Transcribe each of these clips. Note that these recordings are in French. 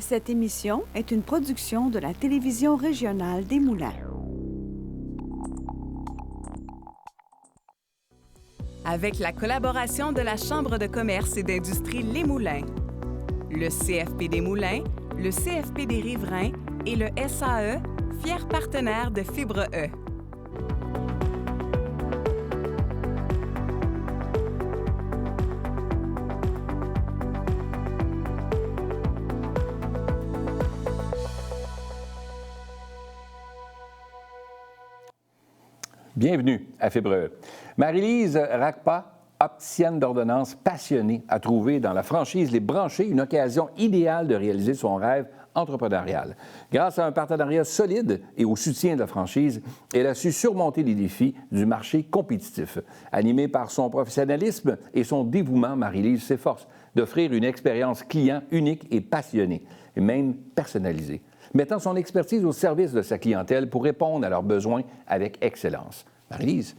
Cette émission est une production de la télévision régionale des Moulins. Avec la collaboration de la Chambre de commerce et d'industrie Les Moulins, le CFP des Moulins, le CFP des Riverains et le SAE, fiers partenaires de Fibre E. Bienvenue à Fibre E. Marie-Lise Racpa, opticienne d'ordonnance passionnée, a trouvé dans la franchise Les Branchés une occasion idéale de réaliser son rêve entrepreneurial. Grâce à un partenariat solide et au soutien de la franchise, elle a su surmonter les défis du marché compétitif. Animée par son professionnalisme et son dévouement, Marie-Lise s'efforce d'offrir une expérience client unique et passionnée, et même personnalisée, mettant son expertise au service de sa clientèle pour répondre à leurs besoins avec excellence. Marie-Lise,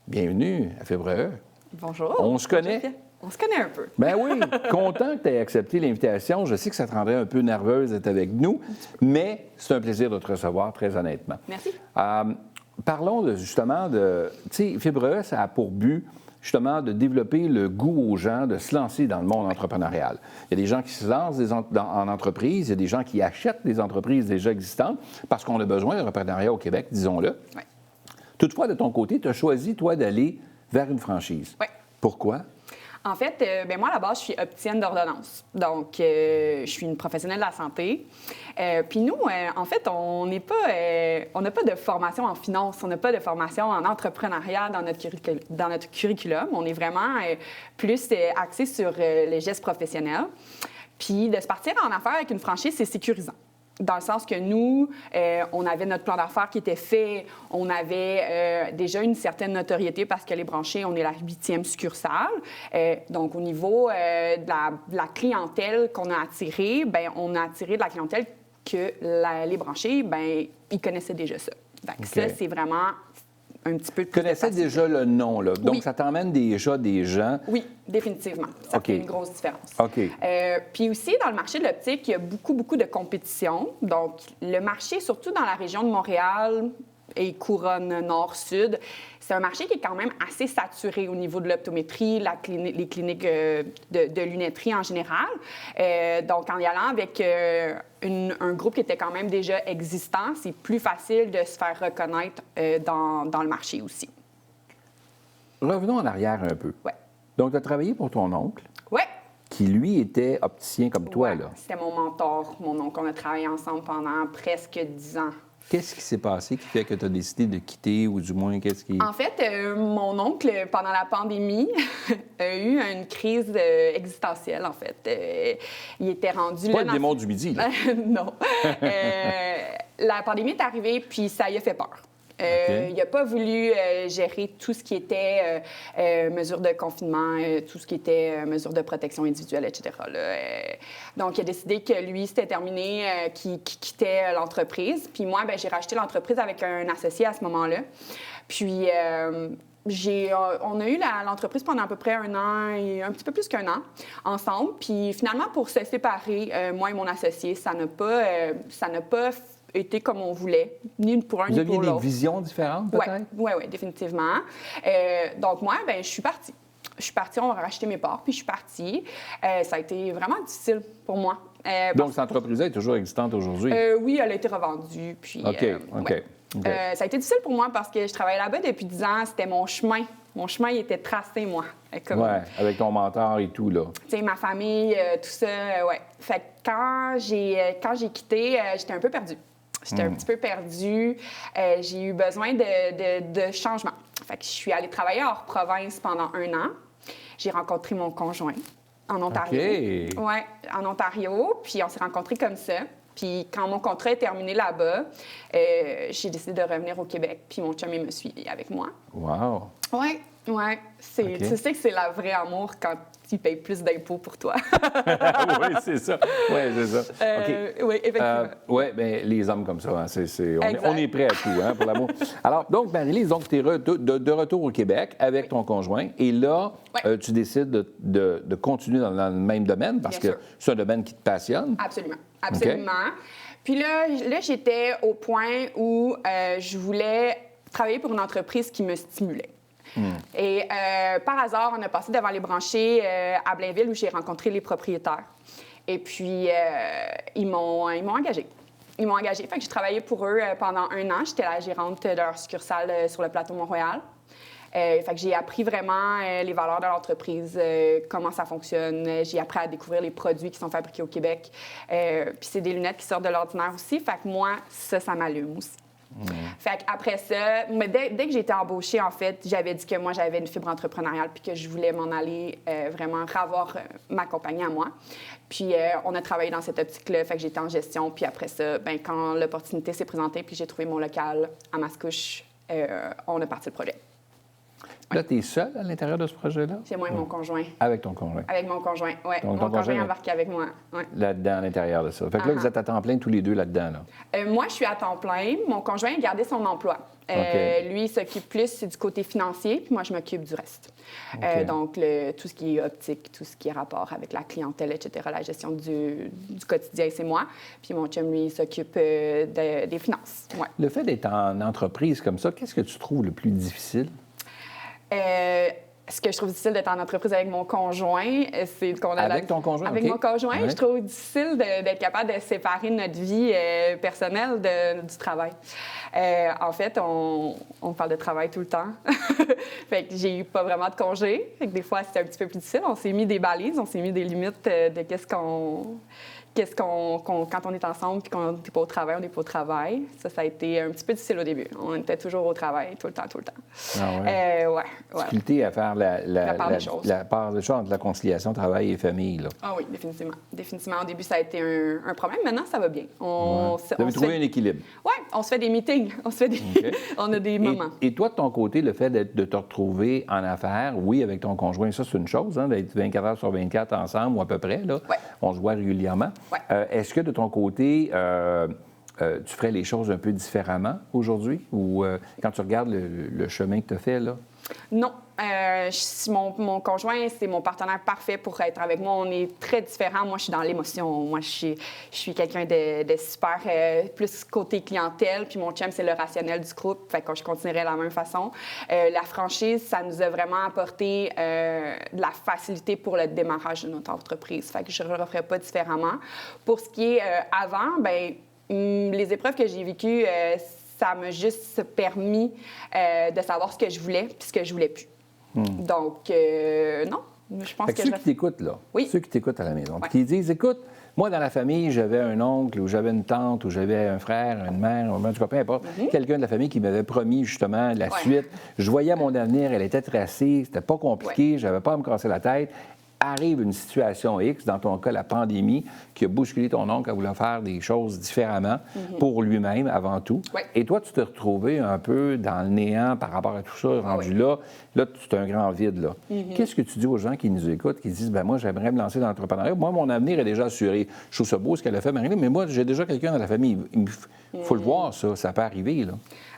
bienvenue à Fibre E. Bonjour. On se connaît? On se connaît un peu. Ben oui, content que tu aies accepté l'invitation. Je sais que ça te rendrait un peu nerveuse d'être avec nous, mais c'est un plaisir de te recevoir, très honnêtement. Merci. Parlons justement de... Tu sais, Fibre E, ça a pour but justement de développer le goût aux gens de se lancer dans le monde entrepreneurial. Il y a des gens qui se lancent en entreprise, il y a des gens qui achètent des entreprises déjà existantes parce qu'on a besoin d'entrepreneuriat au Québec, disons-le. Oui. Toutefois, de ton côté, tu as choisi, toi, d'aller vers une franchise. Oui. Pourquoi? En fait, moi, à la base, je suis opticienne d'ordonnance. Donc, je suis une professionnelle de la santé. Puis nous, en fait, on n'a pas de formation en finance, on n'a pas de formation en entrepreneuriat dans notre curriculum. On est vraiment plus axé sur les gestes professionnels. Puis de se partir en affaires avec une franchise, c'est sécurisant. Dans le sens que nous, on avait notre plan d'affaires qui était fait, on avait déjà une certaine notoriété parce que Les Branchés, on est la 8e succursale. Donc, au niveau de la clientèle qu'on a attirée, bien, on a attiré de la clientèle que Les Branchés, bien, ils connaissaient déjà ça. Donc, ça, c'est vraiment un petit peu... Tu connaissais déjà le nom, là. Donc, oui. Ça t'emmène déjà des gens... Oui, définitivement. Ça fait une grosse différence. OK. Puis aussi, dans le marché de l'optique, il y a beaucoup de compétition. Donc, le marché, surtout dans la région de Montréal et couronne nord-sud, c'est un marché qui est quand même assez saturé au niveau de l'optométrie, les cliniques de lunetterie en général. Donc, en y allant avec un groupe qui était quand même déjà existant, c'est plus facile de se faire reconnaître dans le marché aussi. Revenons en arrière un peu. Oui. Donc, tu as travaillé pour ton oncle, Oui. qui, lui, était opticien comme toi, Ouais, là. c'était mon mentor, mon oncle. On a travaillé ensemble pendant presque 10 ans. Qu'est-ce qui s'est passé qui fait que tu as décidé de quitter, ou du moins, qu'est-ce qui... En fait, mon oncle, pendant la pandémie, a eu une crise existentielle, en fait. Il était rendu... Pas le démon du midi, là. Non. La pandémie est arrivée, puis ça y a fait peur. Okay. Il n'a pas voulu gérer tout ce qui était mesures de confinement, tout ce qui était mesures de protection individuelle, etc. Donc, il a décidé que lui, c'était terminé, qu'il quittait l'entreprise. Puis moi, j'ai racheté l'entreprise avec un associé à ce moment-là. Puis, on a eu l'entreprise pendant à peu près 1 an et un petit peu plus qu'1 an ensemble. Puis finalement, pour se séparer, moi et mon associé, ça n'a pas été comme on voulait, ni pour un ni pour l'autre. Vous aviez des visions différentes, peut-être? Oui, définitivement. Donc moi, je suis partie. On a racheté mes parts, puis je suis partie. Ça a été vraiment difficile pour moi. Donc, cette entreprise-là est toujours existante aujourd'hui? Oui, elle a été revendue. Puis, OK. Ouais. Ça a été difficile pour moi parce que je travaillais là-bas depuis 10 ans. C'était mon chemin. Mon chemin, il était tracé, moi. Oui, avec ton mentor et tout, là. Tu sais, ma famille, tout ça, ouais. Fait que quand j'ai quitté, j'étais un peu perdue. J'étais un petit peu perdue. J'ai eu besoin de changement. Fait que je suis allée travailler hors province pendant 1 an. J'ai rencontré mon conjoint en Ontario. OK. Oui, en Ontario. Puis on s'est rencontrés comme ça. Puis quand mon contrat est terminé là-bas, j'ai décidé de revenir au Québec. Puis mon chum, il me suit avec moi. Wow! Oui. Tu sais que c'est la vraie amour quand ils payent plus d'impôts pour toi. Oui, c'est ça. Oui, c'est ça. OK. Oui, effectivement. Oui, bien, les hommes comme ça, hein, on est prêt à tout, hein, pour l'amour. Alors, donc, Marie-Lise, tu es de retour au Québec avec ton conjoint. Et là, tu décides de continuer dans le même domaine parce que c'est un domaine qui te passionne. Absolument. Absolument. Okay. Puis là, j'étais au point où je voulais travailler pour une entreprise qui me stimulait. Et par hasard, on a passé devant les branchés à Blainville où j'ai rencontré les propriétaires. Et puis, ils m'ont engagée. Ils m'ont engagée. Fait que j'ai travaillé pour eux pendant 1 an. J'étais la gérante de leur succursale sur le plateau Mont-Royal. Fait que j'ai appris vraiment les valeurs de l'entreprise, comment ça fonctionne. J'ai appris à découvrir les produits qui sont fabriqués au Québec. Puis c'est des lunettes qui sortent de l'ordinaire aussi. Fait que moi, ça m'allume aussi. Fait qu'après ça, mais dès que j'ai été embauchée, en fait, j'avais dit que moi, j'avais une fibre entrepreneuriale puis que je voulais m'en aller vraiment avoir ma compagnie à moi. Puis on a travaillé dans cette optique-là, fait que j'étais en gestion. Puis après ça, bien, quand l'opportunité s'est présentée puis j'ai trouvé mon local à Mascouche, on a parti le projet. Là, tu es seule à l'intérieur de ce projet-là? C'est moi et mon conjoint. Avec ton conjoint? Avec mon conjoint, oui. Mon conjoint est embarqué avec moi. Ouais. Là-dedans, à l'intérieur de ça. Fait que là, vous êtes à temps plein tous les deux là-dedans, là? Moi, je suis à temps plein. Mon conjoint a gardé son emploi. Lui, il s'occupe plus du côté financier, puis moi, je m'occupe du reste. Donc, tout ce qui est optique, tout ce qui est rapport avec la clientèle, etc., la gestion du quotidien, c'est moi. Puis mon chum, lui, il s'occupe des finances. Ouais. Le fait d'être en entreprise comme ça, qu'est-ce que tu trouves le plus difficile? Ce que je trouve difficile d'être en entreprise avec mon conjoint, c'est qu'on a... Avec ton conjoint? Avec mon conjoint, je trouve difficile d'être capable de séparer notre vie personnelle du travail. En fait, on parle de travail tout le temps. Fait que j'ai eu pas vraiment de congé. Fait que des fois, c'était un petit peu plus difficile. On s'est mis des balises, on s'est mis des limites de quand on est ensemble puis qu'on n'est pas au travail, on n'est pas au travail. Ça a été un petit peu difficile au début. On était toujours au travail, tout le temps. Ah ouais? Ouais. Difficulté à faire la part des choses entre la conciliation travail et famille, là. Ah oui, définitivement. Définitivement. Au début, ça a été un problème. Maintenant, ça va bien. Vous avez trouvé un équilibre. Oui, on se fait des meetings. On a des moments. Et toi, de ton côté, le fait de te retrouver en affaires, oui, avec ton conjoint, ça, c'est une chose, hein, d'être 24 heures sur 24 ensemble ou à peu près, là. Ouais. On se voit régulièrement. Ouais. Est-ce que de ton côté, tu ferais les choses un peu différemment aujourd'hui ou quand tu regardes le chemin que tu as fait, là? Non. Mon conjoint, c'est mon partenaire parfait pour être avec moi. On est très différents. Moi, je suis dans l'émotion. Moi, je suis quelqu'un de super, plus côté clientèle. Puis mon chum, c'est le rationnel du groupe. Fait que je continuerai de la même façon. La franchise, ça nous a vraiment apporté de la facilité pour le démarrage de notre entreprise. Fait que je ne le referai pas différemment. Pour ce qui est avant, bien, les épreuves que j'ai vécues, ça m'a juste permis de savoir ce que je voulais puis ce que je voulais plus. Donc, non, je pense que ceux qui t'écoutent, là, ceux qui t'écoutent à la maison, qui disent, écoute, moi, dans la famille, j'avais un oncle ou j'avais une tante ou j'avais un frère, une mère, en tout cas, peu importe, quelqu'un de la famille qui m'avait promis justement la suite. Je voyais mon avenir, elle était tracée, c'était pas compliqué, j'avais pas à me casser la tête. Arrive une situation X, dans ton cas, la pandémie, qui a bousculé ton oncle à vouloir faire des choses différemment pour lui-même, avant tout. Oui. Et toi, tu t'es retrouvé un peu dans le néant par rapport à tout ça, rendu là. Là, tu as un grand vide, là. Qu'est-ce que tu dis aux gens qui nous écoutent, qui disent, ben moi, j'aimerais me lancer dans l'entrepreneuriat. Moi, mon avenir est déjà assuré. Je trouve ça beau, ce qu'elle a fait, Marie-Lise, mais moi, j'ai déjà quelqu'un dans la famille. Il faut le voir, ça. Ça peut arriver, là.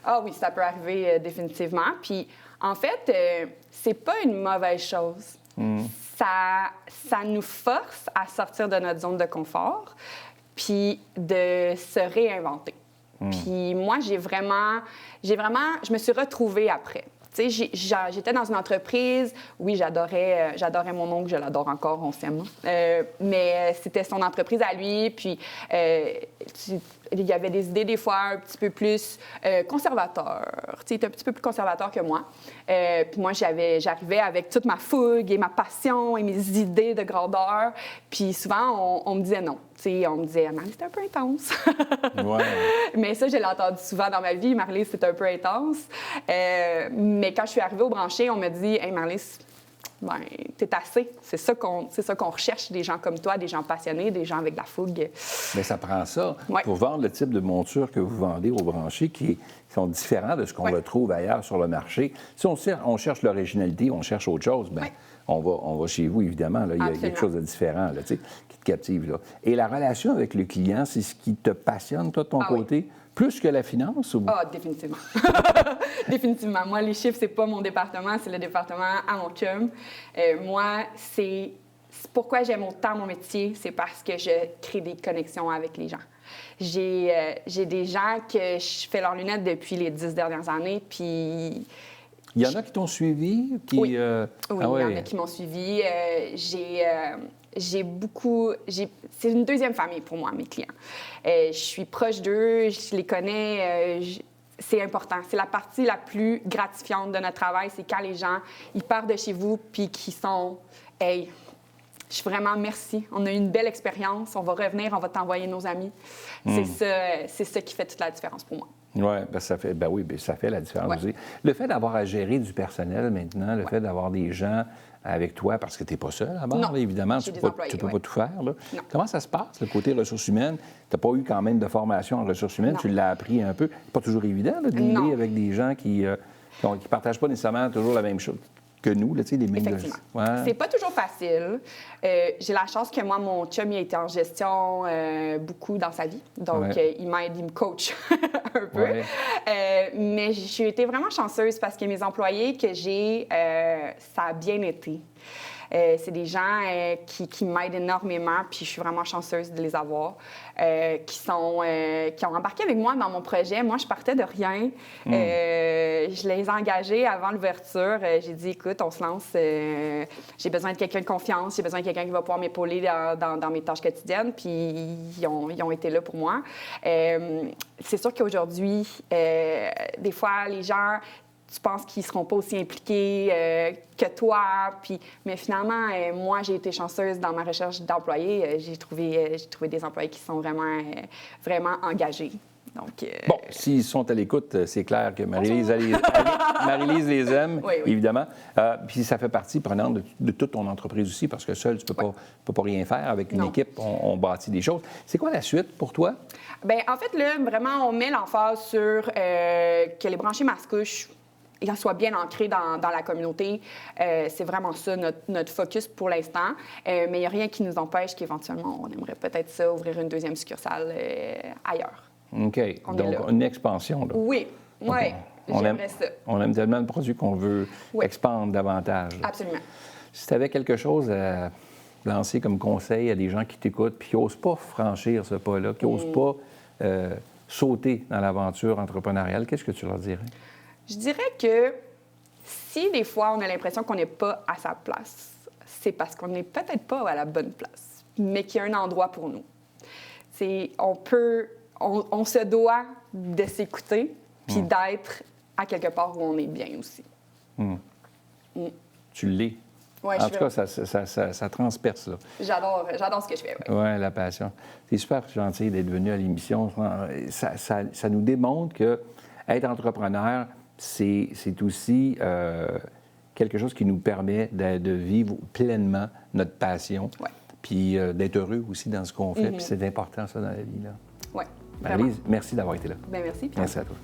Ah oui, ça peut arriver définitivement. Puis, en fait, c'est pas une mauvaise chose. Ça nous force à sortir de notre zone de confort puis de se réinventer. Puis moi, je me suis retrouvée après. Tu sais, j'étais dans une entreprise, oui, j'adorais mon oncle, je l'adore encore, on s'aime. Mais c'était son entreprise à lui, puis il y avait des idées des fois un petit peu plus conservateurs. Tu sais, il était un petit peu plus conservateur que moi. Puis moi, j'arrivais avec toute ma fougue et ma passion et mes idées de grandeur. Puis souvent, on me disait non. Tu sais, on me disait, Marlise, c'est un peu intense. Ouais. Mais ça, je l'ai entendu souvent dans ma vie. Marlise, c'est un peu intense. Mais quand je suis arrivée au branché, on me dit, hey, Marlise, ben, t'es assez. C'est ça qu'on recherche, des gens comme toi, des gens passionnés, des gens avec de la fougue. Mais ça prend ça Ouais. pour vendre le type de monture que vous vendez aux branchés qui sont différents de ce qu'on Ouais. retrouve ailleurs sur le marché. Si on cherche l'originalité, on cherche autre chose, bien, Ouais. on va chez vous, évidemment. Là. Il y a Absolument. quelque chose de différent là, tu sais, qui te captive. Là. Et la relation avec le client, c'est ce qui te passionne, toi, de ton Ah oui. côté, plus que la finance? Ou... Ah, définitivement. Définitivement. Moi, les chiffres, c'est pas mon département, c'est le département à mon chum. Moi, c'est pourquoi j'aime autant mon métier, c'est parce que je crée des connexions avec les gens. J'ai des gens que je fais leurs lunettes depuis les 10 dernières années, puis... Il y en a qui t'ont suivi? Qui, Oui. Oui, ah ouais. il y en a qui m'ont suivi. J'ai beaucoup... C'est une deuxième famille pour moi, mes clients. Je suis proche d'eux, je les connais. C'est important. C'est la partie la plus gratifiante de notre travail. C'est quand les gens, ils partent de chez vous puis qu'ils sont... Hey, je suis vraiment merci. On a eu une belle expérience. On va revenir, on va t'envoyer nos amis. C'est ça qui fait toute la différence pour moi. Oui, ça fait la différence Ouais. aussi. Le fait d'avoir à gérer du personnel maintenant, le fait d'avoir des gens avec toi, parce que tu n'es pas seul à bord, Non. là, évidemment, J'ai tu des ne employés, peux ouais. pas tout faire. Là. Non. Comment ça se passe, le côté ressources humaines? Tu n'as pas eu quand même de formation en ressources humaines, Non. tu l'as appris un peu. C'est pas toujours évident de dealer Non. avec des gens qui ne partagent pas nécessairement toujours la même chose que nous, là, tu sais, les mêmes... Effectivement. Ouais. C'est pas toujours facile. J'ai la chance que moi, mon chum, il a été en gestion beaucoup dans sa vie. Donc, Ouais. il m'aide, il me coach un peu. Ouais. Mais j'ai été vraiment chanceuse parce que mes employés que j'ai, ça a bien été. C'est des gens qui m'aident énormément, puis je suis vraiment chanceuse de les avoir, qui ont embarqué avec moi dans mon projet. Moi, je partais de rien. Je les ai engagés avant l'ouverture. J'ai dit, écoute, on se lance. J'ai besoin de quelqu'un de confiance. J'ai besoin de quelqu'un qui va pouvoir m'épauler dans mes tâches quotidiennes. Puis ils ont été là pour moi. C'est sûr qu'aujourd'hui, des fois, les gens... Tu penses qu'ils ne seront pas aussi impliqués que toi. Mais finalement, moi, j'ai été chanceuse dans ma recherche d'employés. J'ai trouvé des employés qui sont vraiment engagés. Donc, Bon, s'ils sont à l'écoute, c'est clair que Marie-Lise les aime, Oui, oui. évidemment. Puis ça fait partie prenante de toute ton entreprise aussi, parce que seul, tu ne peux pas rien faire. Avec une Non. équipe, on bâtit des choses. C'est quoi la suite pour toi? bien, en fait, là, vraiment, on met l'emphase sur que les branchés Mascouche soient bien ancrés dans la communauté. C'est vraiment ça, notre focus pour l'instant. Mais il n'y a rien qui nous empêche qu'éventuellement, on aimerait peut-être ça, ouvrir une deuxième succursale ailleurs. OK. On est Donc, là. une expansion. Là. Oui, Donc, oui, j'aimerais ça. On aime tellement le produit qu'on veut Oui. expandre davantage. là. Absolument. Si tu avais quelque chose à lancer comme conseil à des gens qui t'écoutent puis qui n'osent pas franchir ce pas-là, qui n'osent pas sauter dans l'aventure entrepreneuriale, qu'est-ce que tu leur dirais? Je dirais que si des fois on a l'impression qu'on n'est pas à sa place, c'est parce qu'on n'est peut-être pas à la bonne place, mais qu'il y a un endroit pour nous. On se doit de s'écouter puis d'être à quelque part où on est bien aussi. Tu l'es. Ouais, En tout cas, ça transperce, là. J'adore ce que je fais. Ouais. Oui, la passion. C'est super gentil d'être venu à l'émission. Ça nous démontre que être entrepreneur, c'est aussi quelque chose qui nous permet de vivre pleinement notre passion, Ouais. puis d'être heureux aussi dans ce qu'on fait. Puis c'est important, ça, dans la vie. Là. Ouais, Marie-Lise, merci d'avoir été là. Ben merci. Pierre. Merci à toi.